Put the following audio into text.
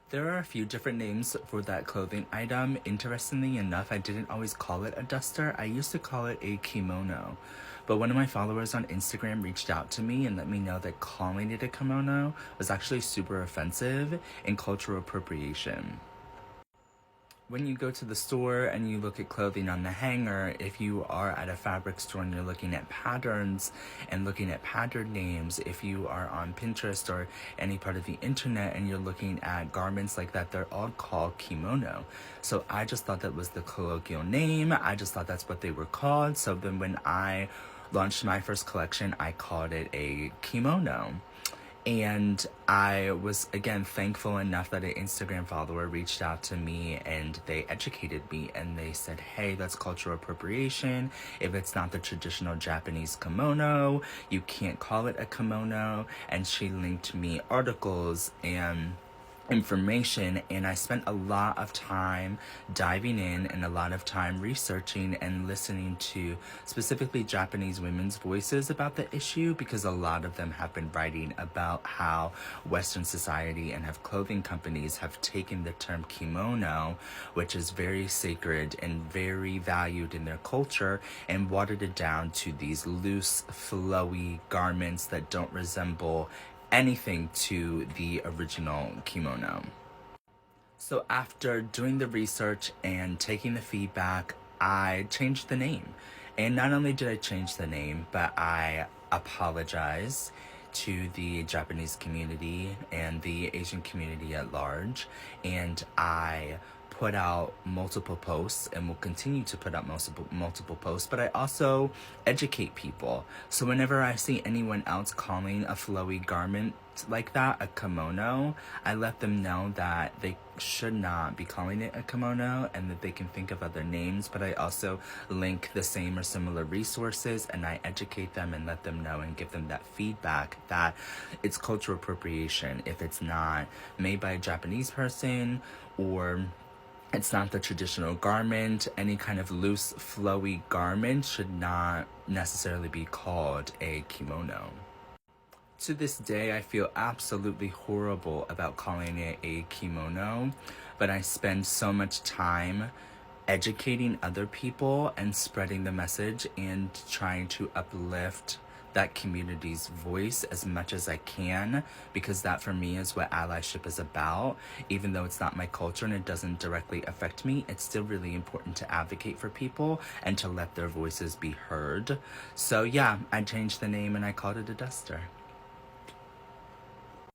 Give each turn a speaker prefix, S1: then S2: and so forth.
S1: There are a few different names for that clothing item. Interestingly enough, I didn't always call it a duster. I used to call it a kimono. But one of my followers on Instagram reached out to me and let me know that calling it a kimono was actually super offensive and cultural appropriation. When you go to the store and you look at clothing on the hanger, if you are at a fabric store and you're looking at patterns and looking at pattern names, if you are on Pinterest or any part of the internet and you're looking at garments like that, they're all called kimono. So I just thought that was the colloquial name. I just thought that's what they were called. So then when I launched my first collection, I called it a kimono. And I was, again, thankful enough that an Instagram follower reached out to me and they educated me and they said, hey, that's cultural appropriation. If it's not the traditional Japanese kimono, you can't call it a kimono. And she linked me articles and information, and I spent a lot of time diving in and a lot of time researching and listening to specifically Japanese women's voices about the issue, because a lot of them have been writing about how Western society and have clothing companies have taken the term kimono, which is very sacred and very valued in their culture, and watered it down to these loose, flowy garments that don't resemble anything to the original kimono. So after doing the research and taking the feedback, I changed the name. And not only did I change the name, but I apologized to the Japanese community and the Asian community at large. And I put out multiple posts and will continue to put out multiple posts, but I also educate people. So whenever I see anyone else calling a flowy garment like that a kimono, I let them know that they should not be calling it a kimono and that they can think of other names. But I also link the same or similar resources and I educate them and let them know and give them that feedback that it's cultural appropriation if it's not made by a Japanese person or it's not the traditional garment. Any kind of loose, flowy garment should not necessarily be called a kimono. To this day, I feel absolutely horrible about calling it a kimono, but I spend so much time educating other people and spreading the message and trying to uplift that community's voice as much as I can, because that for me is what allyship is about. Even though it's not my culture and it doesn't directly affect me, it's still really important to advocate for people and to let their voices be heard. So yeah, I changed the name and I called it a duster.